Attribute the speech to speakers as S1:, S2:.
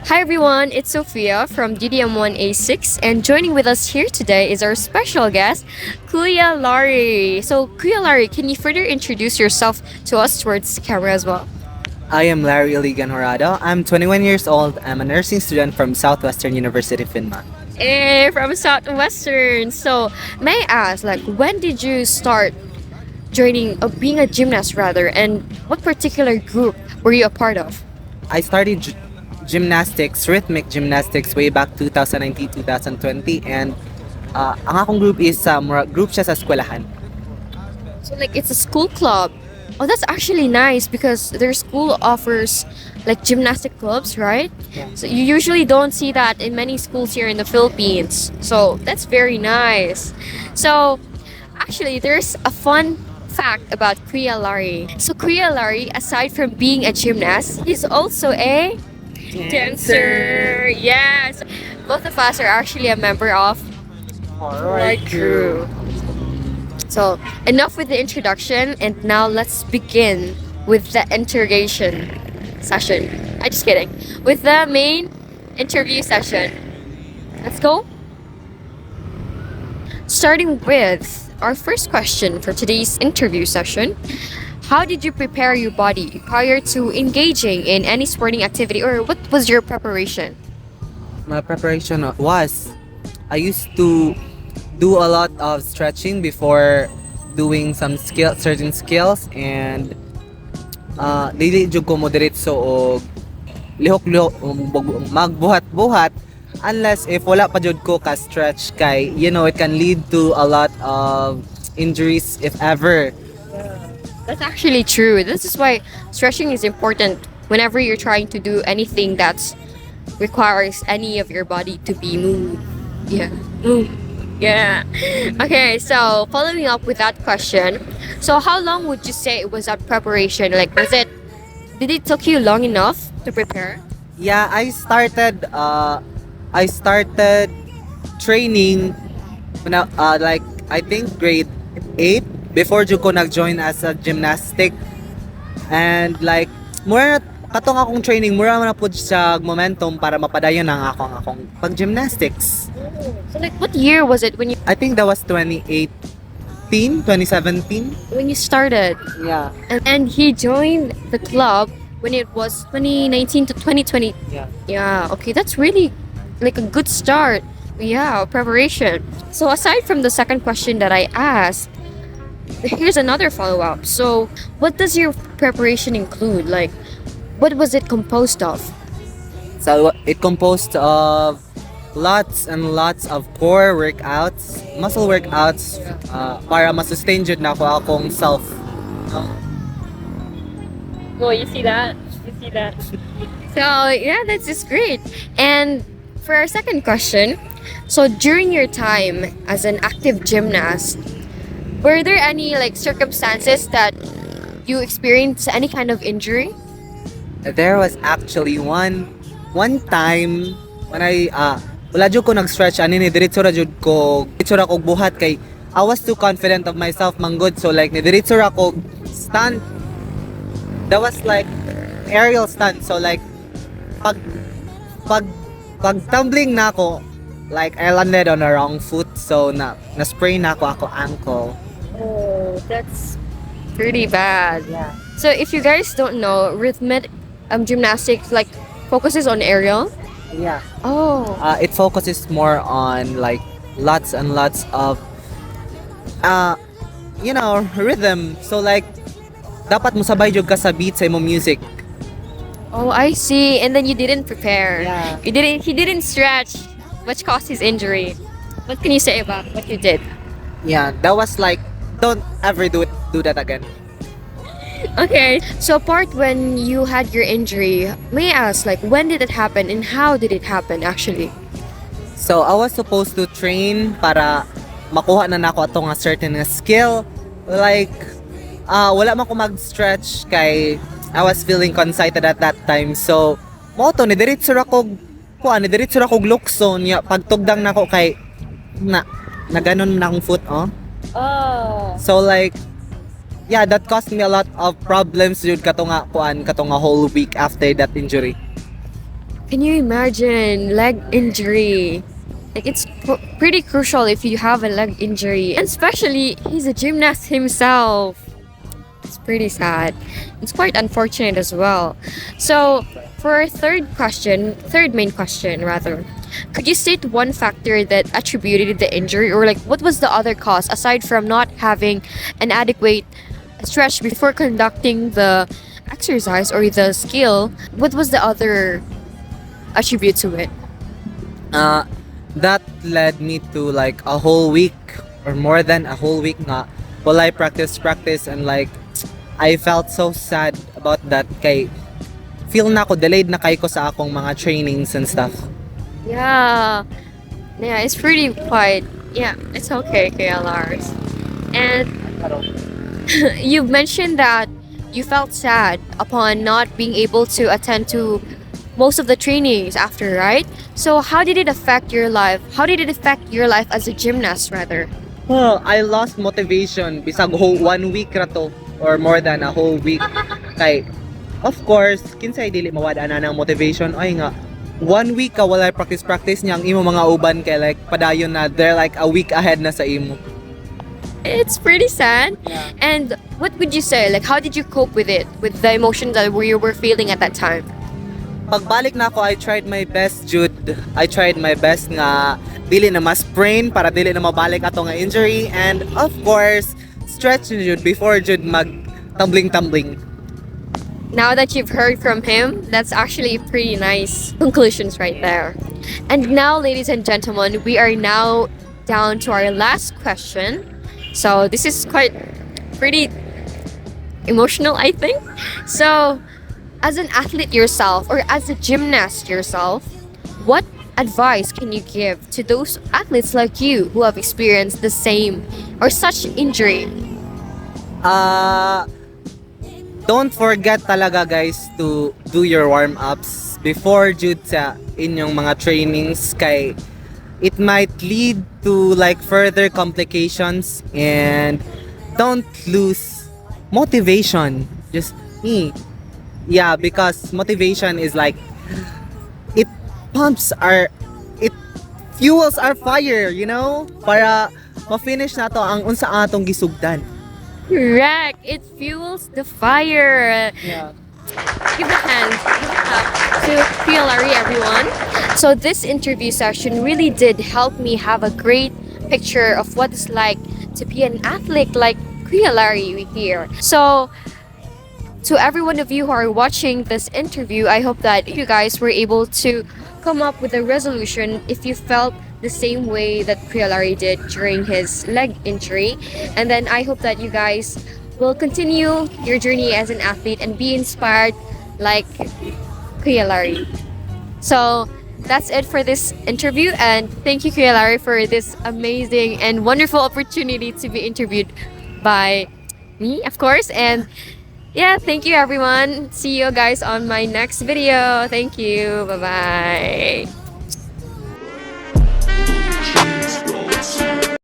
S1: Hi everyone, it's Sophia from DDM1A6 and joining with us here today is our special guest, Kuya Larry. So Kuya Larry, can you further introduce yourself to us towards the camera as well?
S2: I am Larry Iligan Horado. I'm 21 years old. I'm a nursing student from Southwestern University, Finma.
S1: From Southwestern. So may I ask, when did you start joining, being a gymnast rather, and what particular group were you a part of?
S2: I started gymnastics, rhythmic gymnastics way back 2019-2020 and ang akong group is group siya sa eskwelahan.
S1: So it's a school club. Oh, that's actually nice because their school offers gymnastic clubs, right?
S2: Yeah.
S1: So you usually don't see that in many schools here in the Philippines. So that's very nice. So actually, there's a fun fact about Kuya Larry. So Kuya Larry, aside from being a gymnast, he's also a dancer. Yes. Both of us are actually a member of
S2: Alright,
S1: crew. So, enough with the introduction, and now let's begin with the interrogation session. I'm just kidding. With the main interview session. Let's go. Starting with our first question for today's interview session. How did you prepare your body prior to engaging in any sporting activity, or what was your preparation?
S2: My preparation was I used to do a lot of stretching before doing certain skills and dili jud ko mo diretso og lihok-lihok magbuhat-buhat unless if wala pa jud ko ka stretch kay it can lead to a lot of injuries if ever.
S1: That's actually true. This is why stretching is important whenever you're trying to do anything that requires any of your body to be moved. Yeah. Move. Yeah. Okay, so following up with that question, so how long would you say it was that preparation? Did it took you long enough to prepare?
S2: Yeah, I started training when I think grade 8 before jud ko nag-join as a gymnastic and mura katong akong training mura man na pud siya momentum para mapadayon ang akong pag gymnastics.
S1: So what year was it
S2: I think that was 2017.
S1: when you started?
S2: Yeah.
S1: And he joined the club when it was 2019 to 2020.
S2: Yeah.
S1: Yeah, okay, that's really a good start. Yeah, preparation. So aside from the second question that I asked, here's another follow-up. So what does your preparation include? What was it composed of?
S2: So it composed of lots and lots of core workouts, muscle workouts para ma-sustain jud na ako akong self.
S1: Oh, you see that? You see that? So yeah, that's just great. And for our second question, so during your time as an active gymnast, were there any circumstances that you experienced any kind of injury?
S2: There was actually one time when wala jud ko nag-stretch ani ni diretso ra ko buhat kay I was too confident of myself manggod so ni diretso ra ko stunt. That was aerial stunt so pag pag tumbling na ako I landed on the wrong foot so na sprain na ako ankle.
S1: Oh, that's pretty bad.
S2: Yeah.
S1: So if you guys don't know, rhythmic gymnastics focuses on aerial.
S2: Yeah.
S1: Oh.
S2: It focuses more on lots and lots of rhythm. So dapat mo sabay jud ka sa beat sa imong music.
S1: Oh, I see. And then you didn't prepare.
S2: Yeah.
S1: He didn't stretch, which caused his injury. What can you say about what you did?
S2: Yeah, that was don't ever do that again.
S1: Okay. So apart when you had your injury, may I ask when did it happen and how did it happen actually?
S2: So I was supposed to train para makuha na nako atong a certain skill. Wala man ko mag-stretch kay I was feeling consited at that time. So mo to ni diretso ra kog lukso niya pagtugdang nako kay na ganon na akong foot
S1: Oh.
S2: So yeah, that caused me a lot of problems jud kato nga whole week after that injury.
S1: Can you imagine leg injury? Like it's pretty crucial if you have a leg injury, and especially he's a gymnast himself. It's pretty sad. It's quite unfortunate as well. So, for our third main question rather, could you state one factor that attributed the injury, or like what was the other cause aside from not having an adequate stretch before conducting the exercise or the skill? What was the other attribute to it?
S2: Uh, that led me to like a whole week or more than a whole week nga while I practice and like I felt so sad about that kay feel na ako delayed na kay ko sa akong mga trainings and stuff.
S1: Yeah, yeah, it's pretty quite. Yeah, it's okay, KLRs. And you've mentioned that you felt sad upon not being able to attend to most of the trainings after, right? So how did it affect your life? How did it affect your life as a gymnast, rather?
S2: Well, I lost motivation bisag whole 1 week ra to or more than a whole week kay of course kinsay dili mawada na ng motivation ay nga 1 week ka wala practice niya ang imo mga uban kay like padayon na they're like a week ahead na sa imo.
S1: It's pretty sad. And what would you say? Like, how did you cope with it, with the emotions that you were feeling at that time?
S2: Pagbalik na ako, I tried my best, Jude. I tried my best nga dili na ma-sprain para dili na mabalik ato nga injury and of course, stretch ni Jude before Jude mag tumbling.
S1: Now that you've heard from him, that's actually pretty nice conclusions right there. And now, ladies and gentlemen, we are now down to our last question. So this is quite pretty emotional, I think. So, as an athlete yourself or as a gymnast yourself, what advice can you give to those athletes like you who have experienced the same or such injury?
S2: Don't forget talaga guys to do your warm-ups before Jude sa inyong mga trainings kay it might lead to like further complications and don't lose motivation. Just me. Yeah, because motivation is like it it fuels our fire, you know? Para ma-finish nato ang unsa atong gisugdan.
S1: Correct. It fuels the fire.
S2: Yeah.
S1: Give a hand, give a clap to PLRE, everyone. So this interview session really did help me have a great picture of what it's like to be an athlete like PLRE here. So to every one of you who are watching this interview, I hope that you guys were able to come up with a resolution if you felt the same way that PLRE did during his leg injury. And then I hope that you guys will continue your journey as an athlete and be inspired like PLRE. So that's it for this interview, and thank you, Kuya for this amazing and wonderful opportunity to be interviewed by me, of course. And yeah, thank you, everyone. See you guys on my next video. Thank you. Bye bye.